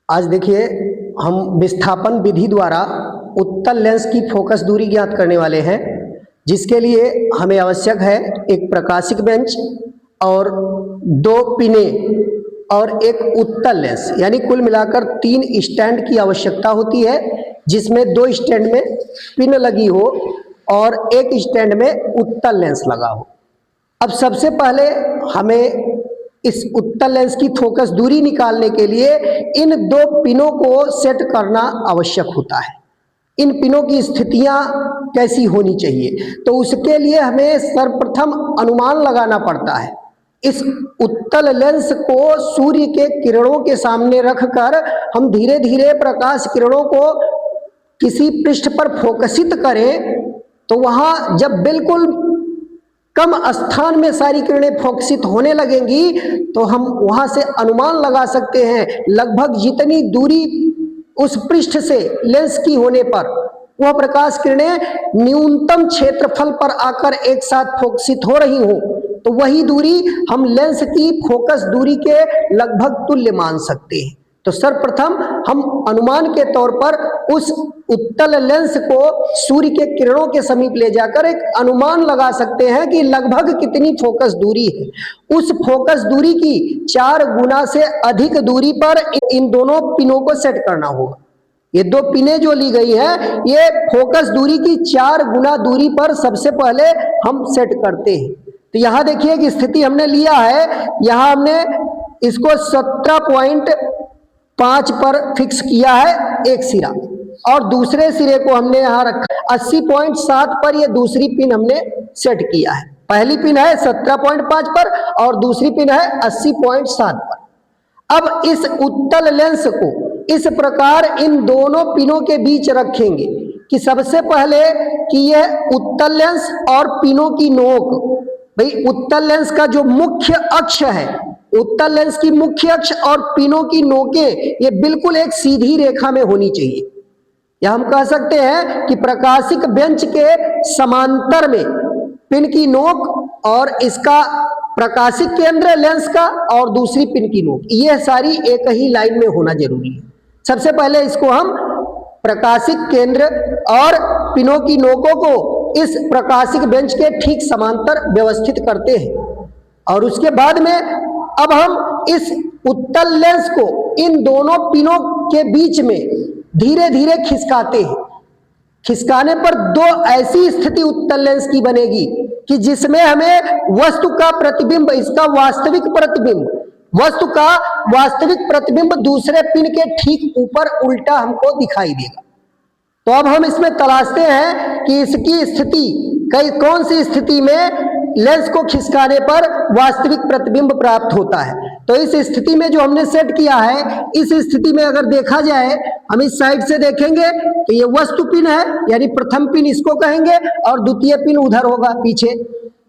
आज देखिए हम विस्थापन विधि द्वारा उत्तल लेंस की फोकस दूरी ज्ञात करने वाले हैं, जिसके लिए हमें आवश्यक है एक प्रकाशिक बेंच और दो पिने और एक उत्तल लेंस, यानी कुल मिलाकर 3 स्टैंड की आवश्यकता होती है, जिसमें 2 स्टैंड में पिन लगी हो और एक स्टैंड में उत्तल लेंस लगा हो। अब सबसे पहले हमें इस उत्तल लेंस की फोकस दूरी निकालने के लिए इन 2 पिनों को सेट करना आवश्यक होता है। इन पिनों की स्थितियां कैसी होनी चाहिए, तो उसके लिए हमें सर्वप्रथम अनुमान लगाना पड़ता है। इस उत्तल लेंस को सूर्य के किरणों के सामने रखकर हम धीरे धीरे प्रकाश किरणों को किसी पृष्ठ पर फोकसित करें, तो वहां जब बिल्कुल कम स्थान में सारी किरणें फोकसित होने लगेंगी, तो हम वहां से अनुमान लगा सकते हैं लगभग जितनी दूरी उस पृष्ठ से लेंस की होने पर वह प्रकाश किरणें न्यूनतम क्षेत्रफल पर आकर एक साथ फोकसित हो रही हो, तो वही दूरी हम लेंस की फोकस दूरी के लगभग तुल्य मान सकते हैं। तो सर्वप्रथम हम अनुमान के तौर पर उस उत्तल लेंस को सूर्य के किरणों के समीप ले जाकर एक अनुमान लगा सकते हैं कि लगभग कितनी फोकस दूरी है। उस फोकस दूरी की 4 गुना से अधिक दूरी पर इन दोनों पिनों को सेट करना होगा। ये 2 पिनें जो ली गई है, ये फोकस दूरी की 4 गुना दूरी पर सबसे पहले हम सेट करते हैं। तो यहाँ देखिए कि स्थिति हमने लिया है, यहाँ हमने इसको 17.5 पर फिक्स किया है एक सिरा, और दूसरे सिरे को हमने यहाँ रखा 80.7 पर। ये दूसरी पिन हमने सेट किया है। पहली पिन है 17.5 पर और दूसरी पिन है 80.7 पर। अब इस उत्तल लेंस को इस प्रकार इन दोनों पिनों के बीच रखेंगे कि सबसे पहले कि यह उत्तल लेंस और पिनों की नोक, भाई उत्तल लेंस का जो मुख्य अक्ष है, उत्तल लेंस की मुख्य अक्ष और पिनों की नोकें ये बिल्कुल एक सीधी रेखा में होनी चाहिए। या हम कह सकते हैं कि प्रकाशिक बेंच के समांतर में पिन की नोक और इसका प्रकाशिक केंद्र लेंस का और दूसरी पिन की नोक, ये सारी एक ही लाइन में होना जरूरी है। सबसे पहले इसको हम प्रकाशिक केंद्र और पिनों की नोकों को इस प्रकाशिक बेंच के ठीक समांतर व्यवस्थित करते हैं, और उसके बाद में अब हम इस उत्तल लेंस को इन दोनों पिनों के बीच में धीरे धीरे खिसकाते हैं। खिसकाने पर 2 ऐसी स्थिति उत्तल लेंस की बनेगी कि जिसमें हमें वस्तु का प्रतिबिंब, इसका वास्तविक प्रतिबिंब, वस्तु का वास्तविक प्रतिबिंब दूसरे पिन के ठीक ऊपर उल्टा हमको दिखाई देगा। तो अब हम इसमें तलाशते हैं कि इसकी स्थिति कौन सी स्थिति में लेंस को खिसकाने पर वास्तविक प्रतिबिंब प्राप्त होता है। तो इस स्थिति में जो हमने सेट किया है, इस स्थिति में अगर देखा जाए, हम इस साइड से देखेंगे तो ये वस्तु पिन है, यानी प्रथम पिन इसको कहेंगे और द्वितीय पिन उधर होगा पीछे।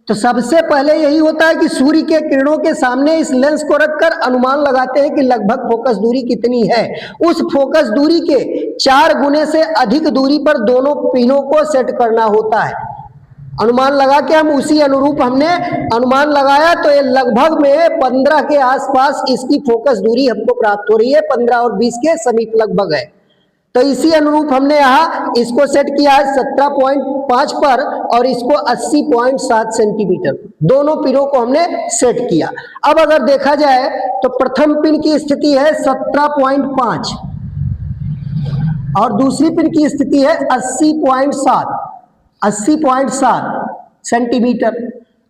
तो सबसे पहले यही होता है कि सूर्य के किरणों के सामने इस लेंस को रखकर अनुमान लगाते हैं कि लगभग फोकस दूरी कितनी है। उस फोकस दूरी के 4 गुने से अधिक दूरी पर दोनों पिनों को सेट करना होता है। अनुमान लगा के हम उसी अनुरूप हमने अनुमान लगाया, तो ये लगभग में 15 के आसपास इसकी फोकस दूरी हमको प्राप्त हो रही है, 15 और 20 के समीप लगभग है। तो इसी अनुरूप हमने यहाँ इसको सेट किया है 17.5 पर और इसको 80.7 सेंटीमीटर, दोनों पिनों को हमने सेट किया। अब अगर देखा जाए तो प्रथम पिन की स्थिति है 17.5 और दूसरी पिन की स्थिति है 80.7 सेंटीमीटर।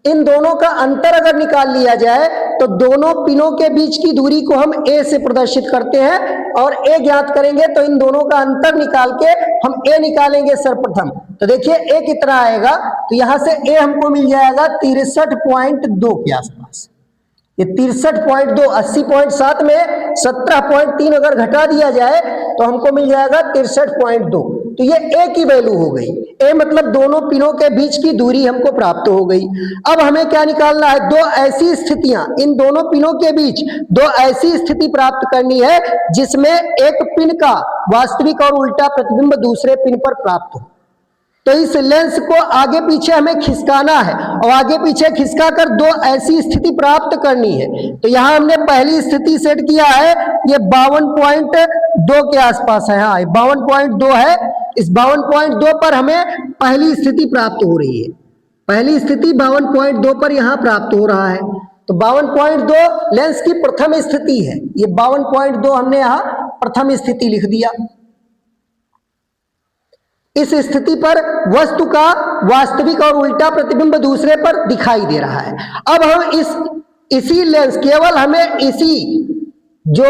इन दोनों का अंतर अगर निकाल लिया जाए तो दोनों पिनों के बीच की दूरी को हम a से प्रदर्शित करते हैं और a ज्ञात करेंगे, तो इन दोनों का अंतर निकाल के हम a निकालेंगे सर्वप्रथम। तो देखिए a कितना आएगा, तो यहां से a हमको मिल जाएगा 63.2 के आसपास। ये 63.2, 80.7 में 17.3 अगर घटा दिया जाए तो हमको मिल जाएगा 63.2। तो ये a की वैल्यू हो गई। a मतलब दोनों पिनों के बीच की दूरी हमको प्राप्त हो गई। अब हमें क्या निकालना है, 2 ऐसी स्थितियां, इन दोनों पिनों के बीच 2 ऐसी स्थिति प्राप्त करनी है जिसमें एक पिन का वास्तविक और उल्टा प्रतिबिंब दूसरे पिन पर प्राप्त हो। तो इस लेंस को आगे पीछे हमें खिसकाना है और आगे पीछे खिसका कर दो ऐसी स्थिति प्राप्त करनी है। तो यहां हमने पहली स्थिति सेट किया है, ये 52.2 के आसपास है। हाँ, 52.2 है। इस 52.2 पर हमें पहली स्थिति प्राप्त हो रही है। पहली स्थिति 52.2 पर यहां प्राप्त हो रहा है। तो 52.2 लेंस की प्रथम स्थिति है। ये 52.2 हमने यहां प्रथम स्थिति लिख दिया। इस स्थिति पर वस्तु का वास्तविक और उल्टा प्रतिबिंब दूसरे पर दिखाई दे रहा है। अब हम इसी लेंस, केवल हमें इसी जो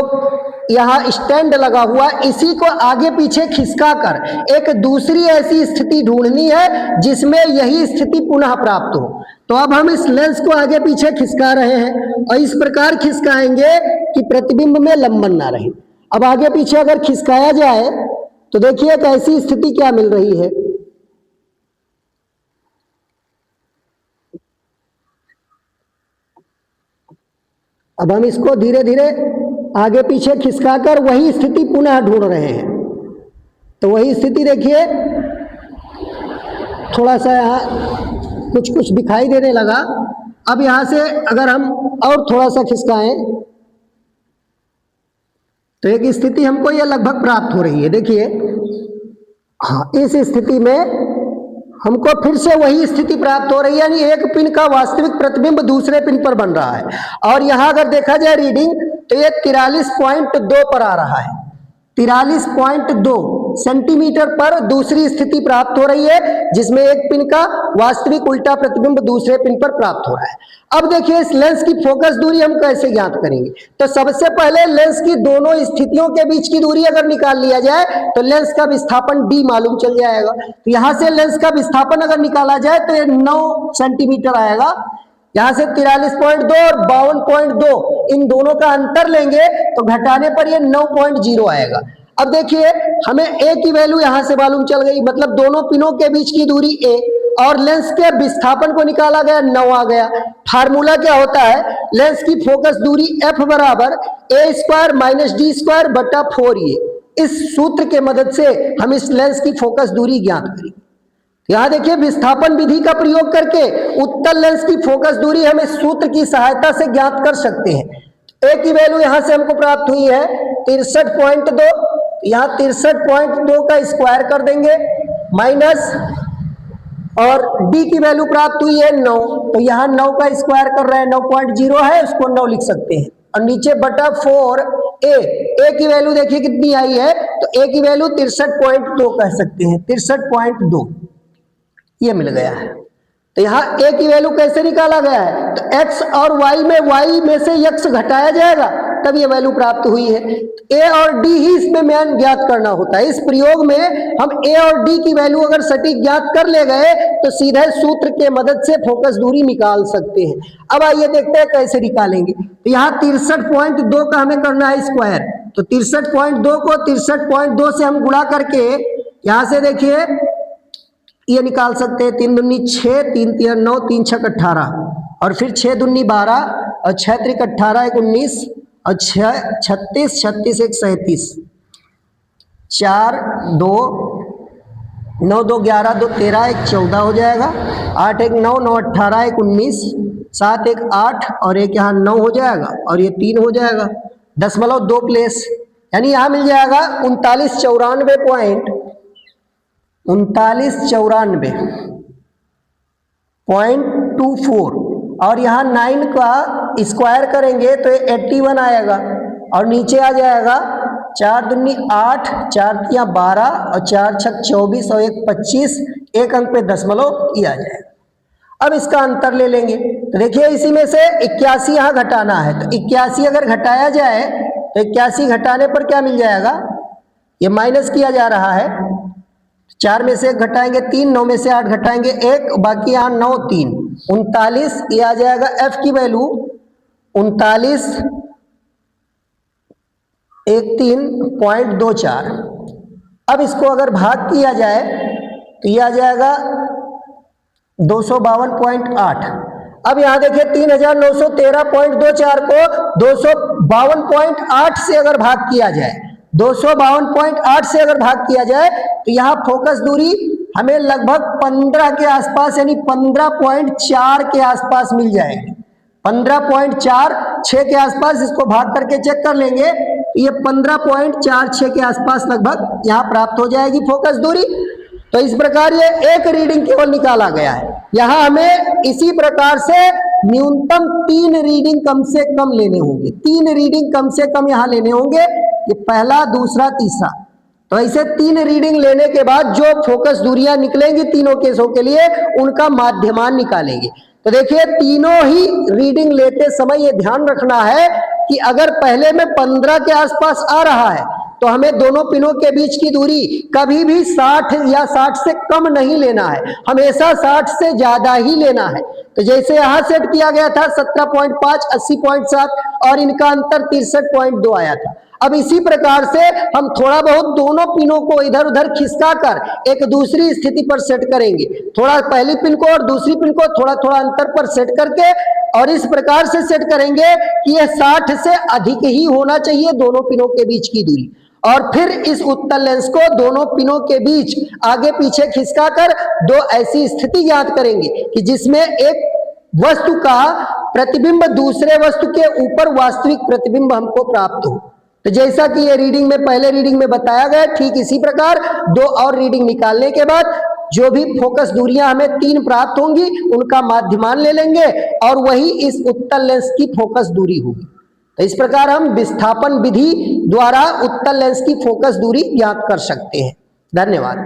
यहां स्टैंड लगा हुआ इसी को आगे पीछे खिसका कर एक दूसरी ऐसी स्थिति ढूंढनी है जिसमें यही स्थिति पुनः प्राप्त हो। तो अब हम इस लेंस को आगे पीछे खिसका रहे हैं और इस प्रकार खिसकाएंगे कि प्रतिबिंब में लंबन ना रहे। अब आगे पीछे अगर खिसकाया जाए तो देखिए एक ऐसी स्थिति क्या मिल रही है। अब हम इसको धीरे धीरे आगे पीछे खिसकाकर वही स्थिति पुनः ढूंढ रहे हैं। तो वही स्थिति देखिए, थोड़ा सा यहाँ कुछ कुछ दिखाई देने लगा। अब यहां से अगर हम और थोड़ा सा खिसकाएं तो एक स्थिति हमको यह लगभग प्राप्त हो रही है। देखिए, हाँ, इस स्थिति में हमको फिर से वही स्थिति प्राप्त हो रही है, यानी एक पिन का वास्तविक प्रतिबिंब दूसरे पिन पर बन रहा है। और यहां अगर देखा जाए रीडिंग तो ये 43.2 पर आ रहा है। 43.2 सेंटीमीटर पर दूसरी स्थिति प्राप्त हो रही है, जिसमें एक पिन का वास्तविक उल्टा प्रतिबिंब दूसरे पिन पर प्राप्त हो रहा है। अब देखिए इस लेंस की फोकस दूरी हम कैसे ज्ञात करेंगे। तो सबसे पहले लेंस की दोनों स्थितियों के बीच की दूरी अगर निकाल लिया जाए तो लेंस का विस्थापन d मालूम चल जाएगा। तो यहां से लेंस का विस्थापन अगर निकाला जाए तो ये 9 सेंटीमीटर आएगा। यहां से 43.2 और 52.2 इन दोनों का अंतर लेंगे तो घटाने पर ये 9.0 आएगा। अब देखिए हमें a की वैल्यू यहां से मालूम चल गई, मतलब दोनों पिनों के बीच की दूरी a, और लेंस के विस्थापन को निकाला गया 9 आ गया। फार्मूला क्या होता है, लेंस की फोकस दूरी f बराबर a² - d² बटा 4a। इस सूत्र के मदद से हम इस लेंस की फोकस दूरी ज्ञात करेंगे। यहां देखिए विस्थापन विधि का प्रयोग करके उत्तल लेंस की फोकस दूरी हम इस सूत्र की सहायता से ज्ञात कर सकते हैं। ए की वैल्यू यहां से हमको प्राप्त हुई है 63.2, यहां 63.2 का स्क्वायर कर देंगे माइनस, और डी की वैल्यू प्राप्त हुई है 9, तो यहां 9 का स्क्वायर कर रहे हैं, 9.0 है, उसको 9 लिख सकते हैं, और नीचे बटा 4 ए की वैल्यू देखिए कितनी आई है, तो ए की वैल्यू 63.2 कह सकते हैं, 63.2 ये मिल गया है। तो यहाँ a की वैल्यू कैसे निकाला गया है, तो x और y में से x घटाया जाएगा तब ये वैल्यू प्राप्त हुई है। a और d ही इसमें मेन ज्ञात करना होता है। इस प्रयोग में हम a और d की वैल्यू अगर सटीक ज्ञात कर ले गए तो सीधे सूत्र के मदद से फोकस दूरी निकाल सकते हैं। अब आइए देखते हैं कैसे निकालेंगे। तो यहाँ 63.2 का हमें करना है स्क्वायर, तो 63.2 को 63.2 से हम गुणा करके यहाँ से देखिए ये निकाल सकते हैं, 3 दूनी 6, 3 तिया 9, 3 छक 18, और फिर 6 दूनी 12 और 6 त्रिक 18, 1 19 और 6 36, 36 1 37, 4 2 9 2 11 2 13, 1 14 हो जाएगा, 8 1 9 9 18, 1 19, 7 1 8 और एक यहाँ 9 हो जाएगा, और ये 3 हो जाएगा, 0.2 प्लेस, यानी यहाँ मिल जाएगा 3994.24, और यहाँ 9 का स्क्वायर करेंगे तो 81 आएगा, और नीचे आ जाएगा 4 दूनी 8, 4 तिया 12 और 4 छक 24 और 1 25, एक अंक पे दशमलव ये आ जाएगा। अब इसका अंतर ले लेंगे, तो देखिए इसी में से 81 यहाँ घटाना है, तो 81 अगर घटाया जाए तो 81 घटाने पर क्या मिल जाएगा, ये माइनस किया जा रहा है, 4 में से 1 घटाएंगे 3, 9 में से 8 घटाएंगे 1, बाकी यहाँ 9 3 39, ये आ जाएगा f की वैल्यू 39 13.24। अब इसको अगर भाग किया जाए तो ये आ जाएगा 252.8। अब यहाँ देखिए 3913.24 को 252.8 से अगर भाग किया जाए, 252.8 से अगर भाग किया जाए तो यहाँ फोकस दूरी हमें लगभग 15 के आसपास यानी 15.4 के आसपास मिल जाएगी। 15.46 के आसपास, इसको भाग करके चेक कर लेंगे, ये 15.46 के आसपास लगभग यहाँ प्राप्त हो जाएगी फोकस दूरी। तो इस प्रकार ये एक रीडिंग केवल निकाला गया है। यहाँ हमें इसी प्रकार से न्यूनतम 3 रीडिंग कम से कम लेने होंगे, 3 रीडिंग कम से कम यहाँ लेने होंगे, ये पहला, दूसरा, तीसरा। तो ऐसे 3 रीडिंग लेने के बाद जो फोकस दूरियां निकलेंगी तीनों केसों के लिए, उनका माध्यमान निकालेंगे। तो देखिए तीनों ही रीडिंग लेते समय ये ध्यान रखना है कि अगर पहले में 15 के आसपास आ रहा है तो हमें दोनों पिनों के बीच की दूरी कभी भी 60 या 60 से कम नहीं लेना है, हमेशा 60 से ज्यादा ही लेना है। तो जैसे यहां सेट किया गया था 17.5, 80.7 और इनका अंतर 63.2 आया था। अब इसी प्रकार से हम थोड़ा बहुत दोनों पिनों को इधर उधर खिसका कर एक दूसरी स्थिति पर सेट करेंगे, थोड़ा पहली पिन को और दूसरी पिन को थोड़ा थोड़ा अंतर पर सेट करके, और इस प्रकार से सेट करेंगे कि यह 60 से अधिक ही होना चाहिए दोनों पिनों के बीच की दूरी। और फिर इस उत्तल लेंस को दोनों पिनों के बीच आगे पीछे खिसका कर 2 ऐसी स्थिति ज्ञात करेंगे कि जिसमें एक वस्तु का प्रतिबिंब दूसरे वस्तु के ऊपर वास्तविक प्रतिबिंब हमको प्राप्त हो। तो जैसा कि ये रीडिंग में, पहले रीडिंग में बताया गया, ठीक इसी प्रकार 2 और रीडिंग निकालने के बाद जो भी फोकस दूरियां हमें 3 प्राप्त होंगी उनका माध्यमान ले लेंगे और वही इस उत्तल लेंस की फोकस दूरी होगी। तो इस प्रकार हम विस्थापन विधि द्वारा उत्तल लेंस की फोकस दूरी ज्ञात कर सकते हैं। धन्यवाद।